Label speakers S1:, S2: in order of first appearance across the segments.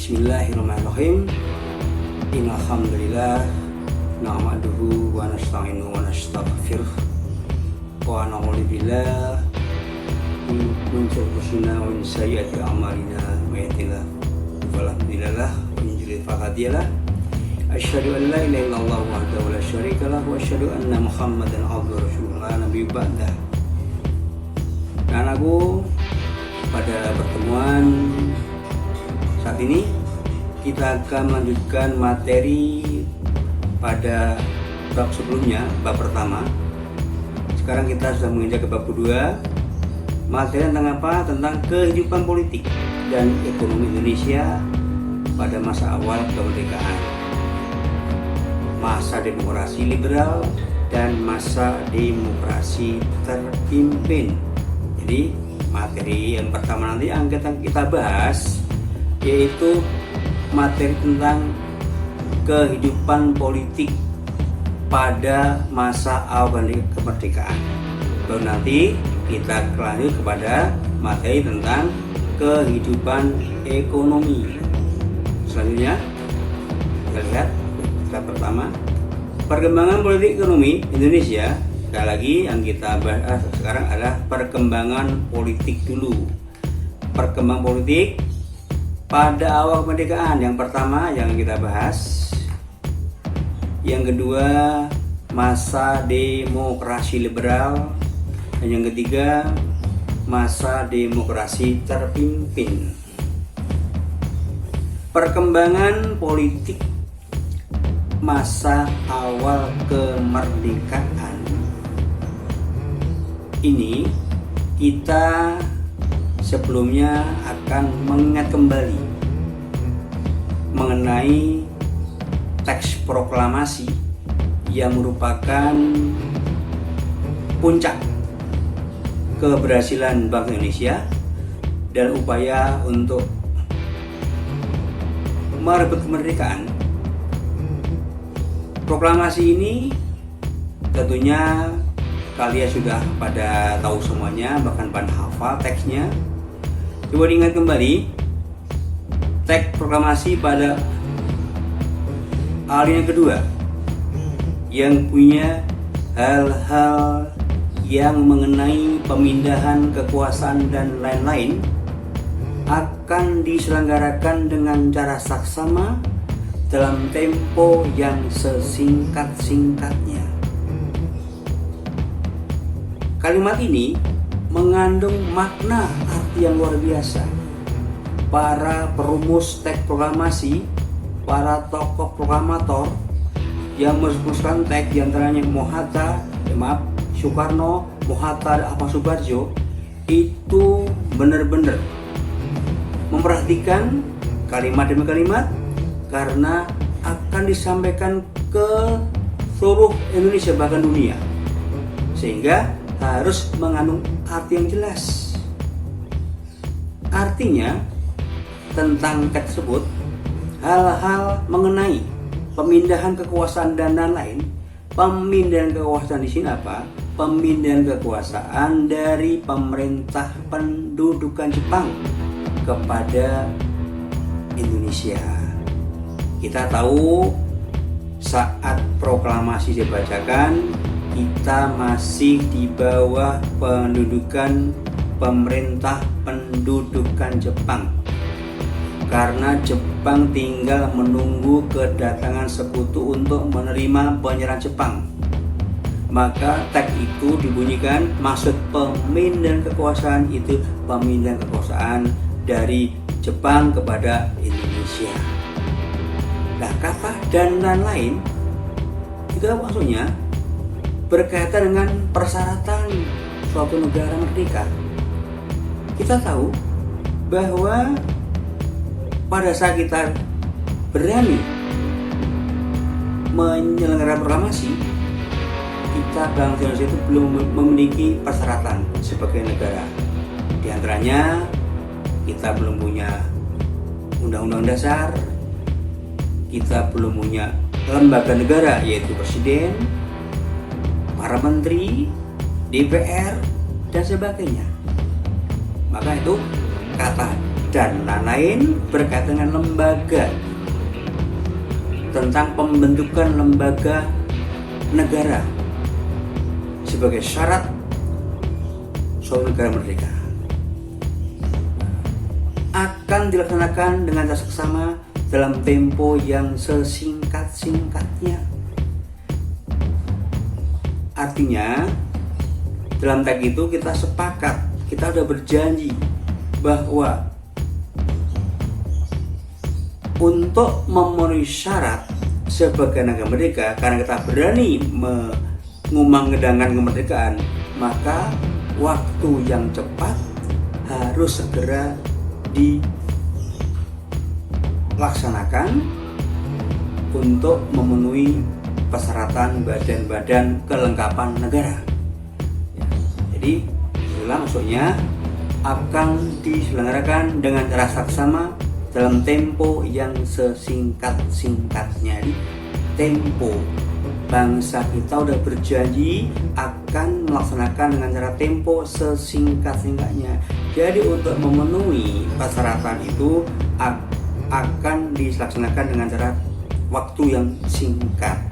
S1: Bismillahirrahmanirrahim. Innalhamdulillah nahmaduhu wa nasta'inuhu wa nastaghfiruh wa na'udzu billahi min syururi anfusina wa min sayyiati a'malina may yahdihillahu fala mudilla lahu wa may yudlil fala hadiya lahu. Asyhadu an la ilaha illallah wahdahu la syarika lahu wa asyhadu anna Muhammadan abduhu wa rasuluhu la nabiyya ba'dah. Anakku, pada pertemuan saat ini kita akan melanjutkan materi pada bab sebelumnya, bab pertama. Sekarang kita sudah menginjak ke bab kedua. Materi tentang apa? Tentang kehidupan politik dan ekonomi Indonesia pada masa awal kemerdekaan, masa demokrasi liberal dan masa demokrasi terpimpin. Jadi materi yang pertama nanti yang kita bahas yaitu materi tentang kehidupan politik pada masa awal kemerdekaan. Lalu nanti kita lanjut kepada materi tentang kehidupan ekonomi. Selanjutnya kita lihat step pertama, perkembangan politik ekonomi Indonesia. Sekali lagi yang kita bahas sekarang adalah perkembangan politik dulu. Perkembangan politik pada awal kemerdekaan, yang pertama yang kita bahas. Yang kedua, masa demokrasi liberal. Dan yang ketiga, masa demokrasi terpimpin. Perkembangan politik masa awal kemerdekaan ini kita sebelumnya akan mengingat kembali mengenai teks proklamasi yang merupakan puncak keberhasilan Bangsa Indonesia dan upaya untuk merebut kemerdekaan. Proklamasi ini tentunya kalian sudah pada tahu semuanya, bahkan pada hafal teksnya. Coba diingat kembali teks proklamasi pada alinea kedua yang punya hal-hal yang mengenai pemindahan kekuasaan dan lain-lain akan diselenggarakan dengan cara saksama dalam tempo yang sesingkat-singkatnya. Kalimat ini mengandung makna arti yang luar biasa. Para perumus teks proklamasi, para tokoh proklamator yang merumuskan teks diantaranya Soekarno, Mohatta, dan Ahmad Subarjo itu benar-benar memperhatikan kalimat demi kalimat karena akan disampaikan ke seluruh Indonesia bahkan dunia, sehingga harus mengandung arti yang jelas. Artinya tentang teks tersebut hal-hal mengenai pemindahan kekuasaan dan lain-lain. Pemindahan kekuasaan di sini apa? Pemindahan kekuasaan dari pemerintah pendudukan Jepang kepada Indonesia. Kita tahu saat proklamasi dibacakan kita masih di bawah pendudukan pemerintah pendudukan Jepang, karena Jepang tinggal menunggu kedatangan sekutu untuk menerima penyerahan Jepang. Maka teks itu dibunyikan, maksud pemindahan kekuasaan itu pemindahan kekuasaan dari Jepang kepada Indonesia. Nah, kata dan lain-lain itu maksudnya berkaitan dengan persyaratan suatu negara merdeka. Kita tahu bahwa pada saat kita berani menyelenggarakan proklamasi, kita bangsa Indonesia itu belum memiliki persyaratan sebagai negara. Di antaranya kita belum punya undang-undang dasar, kita belum punya lembaga negara yaitu presiden, para menteri, DPR, dan sebagainya. Maka itu kata dan lain-lain berkaitan dengan lembaga, tentang pembentukan lembaga negara sebagai syarat suatu negara merdeka akan dilaksanakan dengan cara seksama dalam tempo yang sesingkat-singkatnya. Artinya dalam teks itu kita sepakat, kita sudah berjanji bahwa untuk memenuhi syarat sebagai negara merdeka, karena kita berani mengumandangkan kemerdekaan, maka waktu yang cepat harus segera dilaksanakan untuk memenuhi persyaratan badan-badan kelengkapan negara. Ya, jadi itulah maksudnya akan diselenggarakan dengan cara saksama dalam tempo yang sesingkat-singkatnya. Jadi tempo bangsa kita udah berjanji akan melaksanakan dengan cara tempo sesingkat-singkatnya. Jadi untuk memenuhi persyaratan itu akan dilaksanakan dengan cara waktu yang singkat.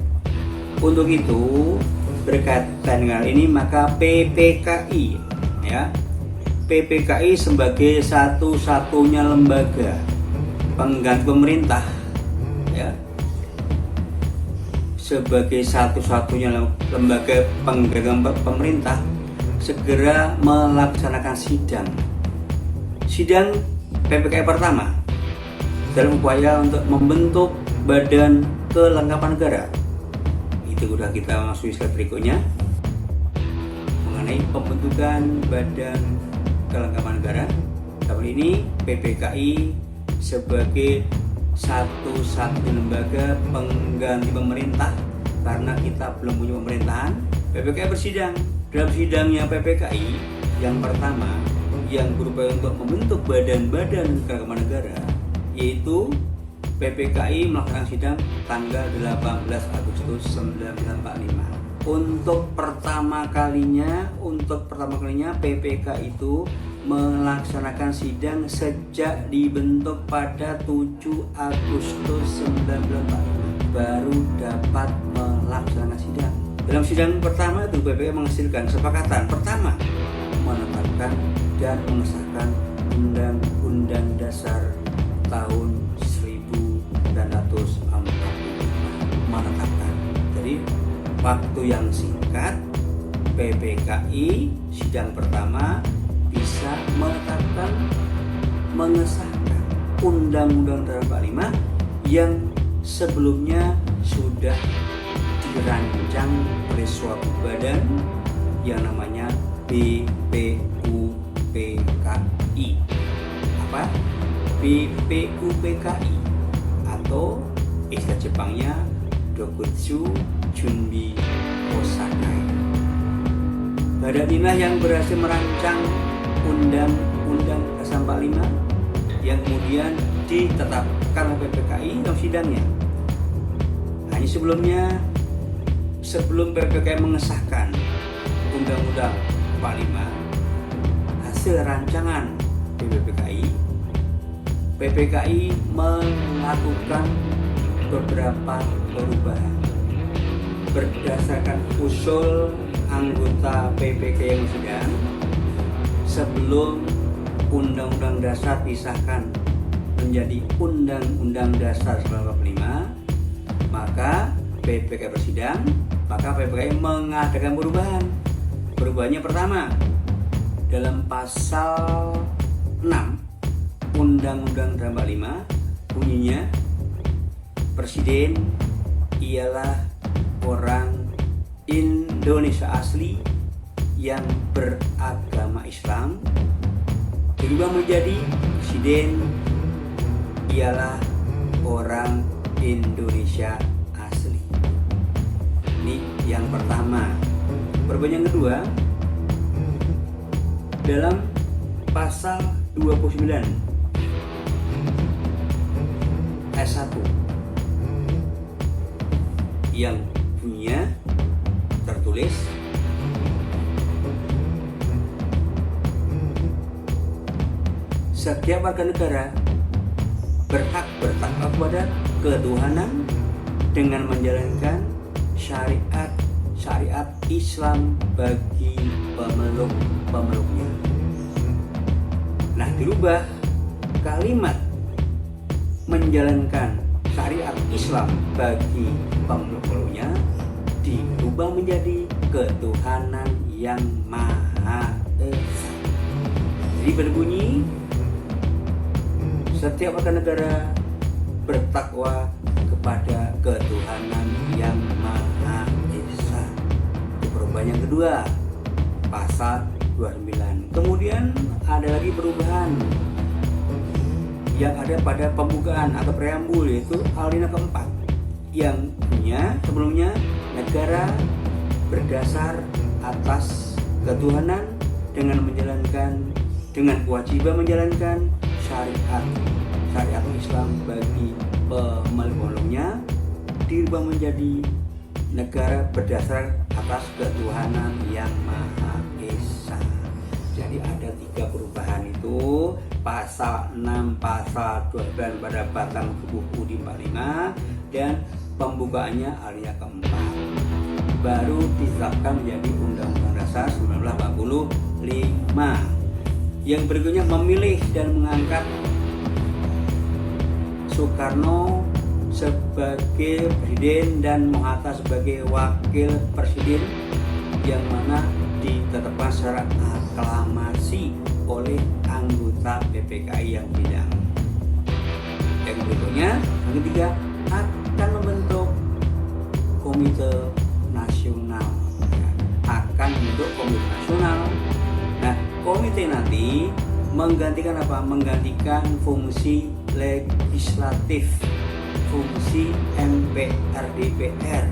S1: Untuk itu berkaitan dengan ini maka PPKI, ya, PPKI sebagai satu-satunya lembaga pengganti pemerintah, ya, sebagai satu-satunya lembaga pengganti pemerintah segera melaksanakan sidang PPKI pertama dalam upaya untuk membentuk badan kelengkapan negara. Itu sudah kita masuk slide berikutnya mengenai pembentukan badan kelengkapan negara. Kali ini PPKI sebagai satu-satunya lembaga pengganti pemerintah, karena kita belum punya pemerintahan. PPKI bersidang. Dalam sidangnya PPKI yang pertama yang berupaya untuk membentuk badan-badan kelengkapan negara, yaitu PPKI melaksanakan sidang tanggal 18 Agustus 1945. Untuk pertama kalinya PPKI itu melaksanakan sidang sejak dibentuk pada 7 Agustus 1945 baru dapat melaksanakan sidang. Dalam sidang pertama itu PPKI menghasilkan kesepakatan pertama menetapkan dan mengesahkan Undang-Undang Dasar tahun 1945, menetapkan. Jadi waktu yang singkat PPKI sidang pertama bisa menetapkan, mengesahkan Undang-Undang Dasar 45 yang sebelumnya sudah dirancang oleh suatu badan yang namanya BPUPKI. Apa? BPUPKI atau istilah Jepangnya Dokutsu Junbi Kosakai. Badan inilah yang berhasil merancang Undang-Undang Dasar 45 yang kemudian ditetapkan oleh PPKI dalam sidangnya. Hanya sebelum PPKI mengesahkan Undang-Undang 45 hasil rancangan PPKI melakukan beberapa perubahan berdasarkan usul anggota PPKI yang sedang sebelum Undang-Undang Dasar disahkan menjadi Undang-Undang Dasar 1945, maka PPKI bersidang, maka PPKI mengadakan perubahan. Perubahannya pertama, dalam pasal 6 Undang-Undang Dasar 45 bunyinya Presiden ialah orang Indonesia asli yang beragama Islam, berubah menjadi Presiden ialah orang Indonesia asli. Ini yang pertama. Perubahan yang kedua, dalam pasal 29 ayat 1 yang bunyinya tertulis setiap warga negara berhak bertakwa kepada ketuhanan dengan menjalankan syariat Islam bagi pemeluknya. Nah, dirubah kalimat menjalankan syariat Islam bagi pemeluknya dirubah menjadi ketuhanan yang Maha Esa. Jadi berbunyi, setiap warga negara bertakwa kepada ketuhanan yang Maha Esa. Itu perubahan yang kedua, pasal 29. Kemudian ada lagi perubahan yang ada pada pembukaan atau preambul, yaitu alinea keempat, yang punya sebelumnya negara berdasar atas ketuhanan dengan kewajiban menjalankan syariat Islam bagi pemeluknya dirubah menjadi negara berdasar atas ketuhanan yang Maha Esa. Jadi ada 3 perubahan itu, pasal 6, pasal 29 pada batang tubuh UUD 45 dan pembukaannya alinea keempat baru ditetapkan menjadi Undang-Undang Dasar 1945. Yang berikutnya memilih dan mengangkat Soekarno sebagai presiden dan Muhatta sebagai wakil presiden, yang mana ditetapkan secara aklamasi oleh anggota PPKI yang bidang. Yang berikutnya, yang ketiga, akan membentuk komite nasional. Akan membentuk komite nasional. Nah, komite nanti menggantikan apa? Menggantikan fungsi legislatif, fungsi MPR DPR,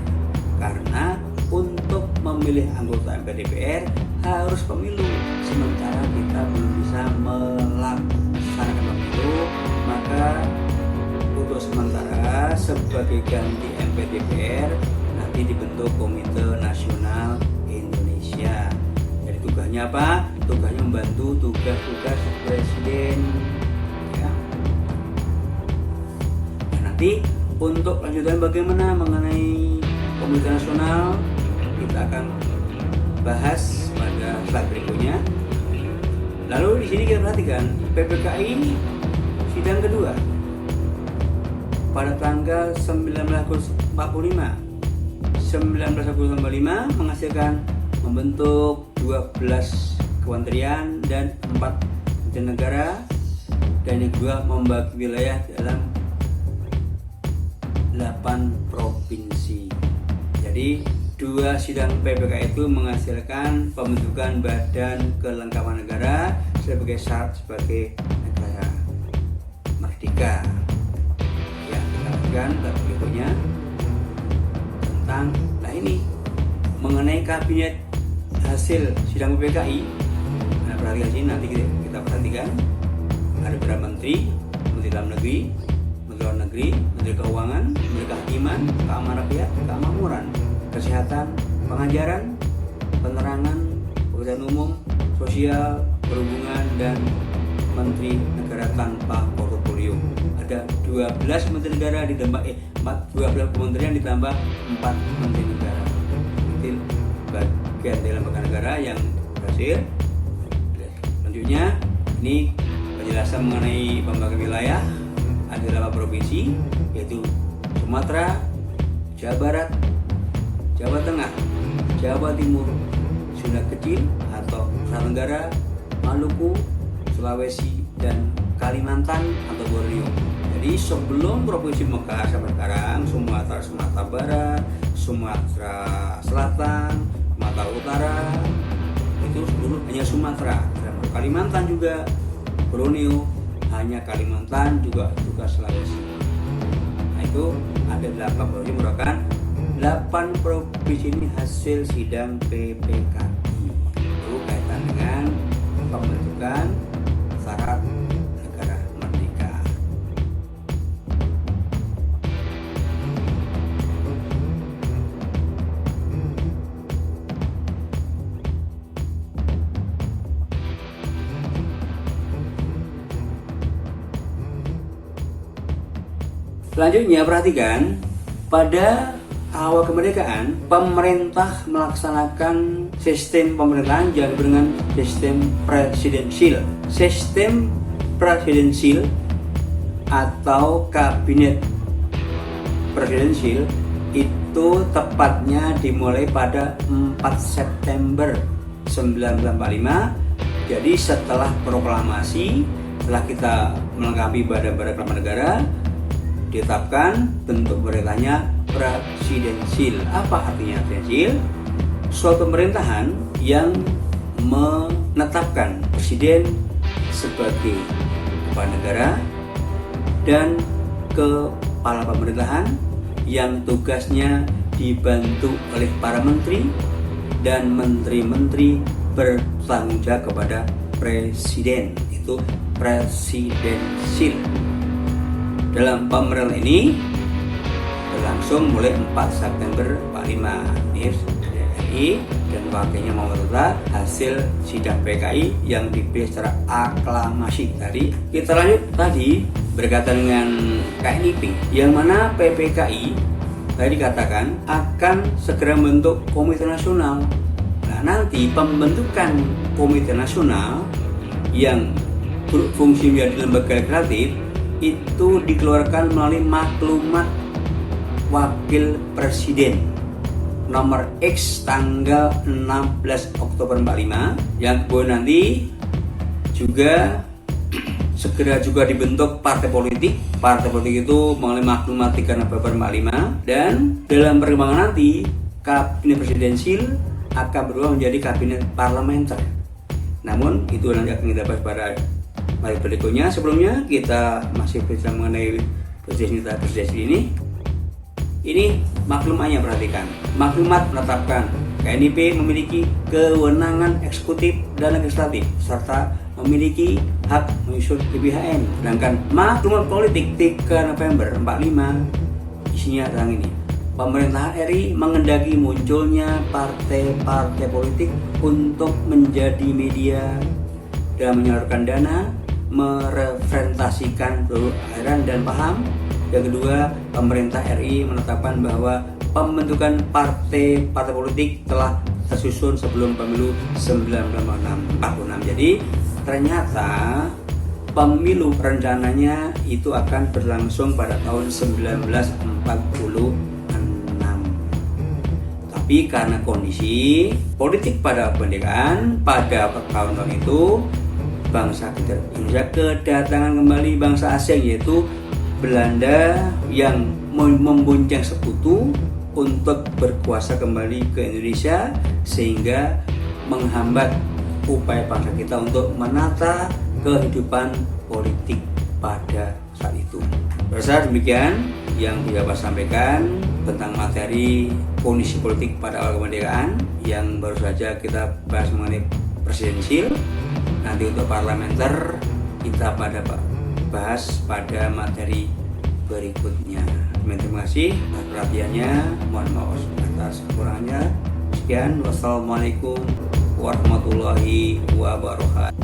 S1: karena untuk memilih anggota MPR DPR harus pemilu, sementara kita belum bisa melaksanakan pemilu. Maka untuk sementara sebagai ganti MPR DPR nanti dibentuk Komite Nasional Indonesia. Jadi tugasnya apa? Tugasnya membantu tugas-tugas presiden. Nanti untuk lanjutan bagaimana mengenai Komite Nasional kita akan bahas pada slide berikutnya. Lalu di sini kita perhatikan PPKI sidang kedua pada tanggal 19 Agustus 1945 menghasilkan membentuk 12 kementerian dan 4 negara, dan yang kedua membagi wilayah dalam 8 provinsi. Jadi 2 sidang PPK itu menghasilkan pembentukan Badan Kelengkapan Negara sebagai syarat sebagai negara merdeka. Ya, kita lanjutkan berikutnya tentang ini mengenai kabinet hasil sidang PPKI. Nah, perhatikan sini, nanti kita perhatikan ada beberapa menteri dalam negeri, Menteri Luar Negeri, Menteri Keuangan, Menteri Kehakiman, Keamanan Rakyat, Kemakmuran, Kesehatan, Pengajaran, Penerangan, Pekerjaan Umum, Sosial, Perhubungan, dan Menteri Negara tanpa portofolio. Ada 12 menteri negara ditambah 12 kementerian ditambah 4 menteri negara. Itu bagian dari lembaga negara yang berhasil. Selanjutnya ini penjelasan mengenai pembagian wilayah. Ada 8 provinsi, yaitu Sumatera, Jawa Barat, Jawa Tengah, Jawa Timur, Sunda Kecil atau Nusa Tenggara, Maluku, Sulawesi, dan Kalimantan atau Borneo. Jadi sebelum Provinsi Mekah sampai sekarang, Sumatera Barat, Sumatera Selatan, Sumatera Utara, itu seluruh hanya Sumatera. Kalimantan juga, Borneo, hanya Kalimantan, juga Sulawesi. Nah, itu ada 8 provinsi, merupakan 8 provinsi ini hasil sidang PPKI. Itu kaitan dengan pembentukan syarat negara merdeka. Selanjutnya perhatikan, pada awal kemerdekaan pemerintah melaksanakan sistem pemerintahan yang disebut dengan sistem presidensil. Sistem presidensil atau kabinet presidensil itu tepatnya dimulai pada 4 September 1945. Jadi setelah proklamasi, setelah kita melengkapi badan-badan kepala negara, ditetapkan bentuk pemerintahnya presidensil. Apa artinya presidensil? Suatu pemerintahan yang menetapkan presiden sebagai kepala negara dan kepala pemerintahan yang tugasnya dibantu oleh para menteri dan menteri-menteri bertanggung jawab kepada presiden. Itu presidensil. Dalam pemerintahan ini berlangsung mulai 4 September 45. Ini RI dan wakilnya Muhammad Hatta, hasil sidang PKI yang dipilih secara aklamasi. Tadi kita lanjut tadi berkaitan dengan KNIP, yang mana PPKI tadi dikatakan akan segera membentuk komite nasional. Nah, nanti pembentukan komite nasional yang berfungsi menjadi lembaga legislatif itu dikeluarkan melalui maklumat wakil presiden nomor X tanggal 16 Oktober 45, yang kemudian nanti juga segera juga dibentuk partai politik. Partai politik itu melalui maklumat 3 November 45, dan dalam perkembangan nanti kabinet presidensil akan berubah menjadi kabinet parlementer. Namun itu nanti akan kita bahas pada mari berikutnya. Sebelumnya kita masih bisa mengenai presidensi ini. Ini maklumatnya, perhatikan. Maklumat menetapkan KNIP memiliki kewenangan eksekutif dan legislatif serta memiliki hak menyusun GBHN. Sedangkan maklumat politik 3 November 45 isinya tentang ini. Pemerintah RI mengendaki munculnya partai-partai politik untuk menjadi media dan menyalurkan dana, merepresentasikan seluruh aliran dan paham. Yang kedua, pemerintah RI menetapkan bahwa pembentukan partai-partai politik telah tersusun sebelum pemilu 1946. Jadi ternyata pemilu rencananya itu akan berlangsung pada tahun 1946. Tapi karena kondisi politik pada kemerdekaan pada tahun-tahun itu, bangsa kita Indonesia kedatangan kembali bangsa asing yaitu Belanda yang membonceng sekutu untuk berkuasa kembali ke Indonesia, sehingga menghambat upaya bangsa kita untuk menata kehidupan politik pada saat itu. Berdasar demikian yang bisa saya sampaikan tentang materi kondisi politik pada awal kemerdekaan yang baru saja kita bahas mengenai presidensil. Nanti untuk parlementer kita bahas pada materi berikutnya. Terima kasih atas perhatiannya. Mohon maaf atas kekurangannya. Sekian, wassalamualaikum warahmatullahi wabarakatuh.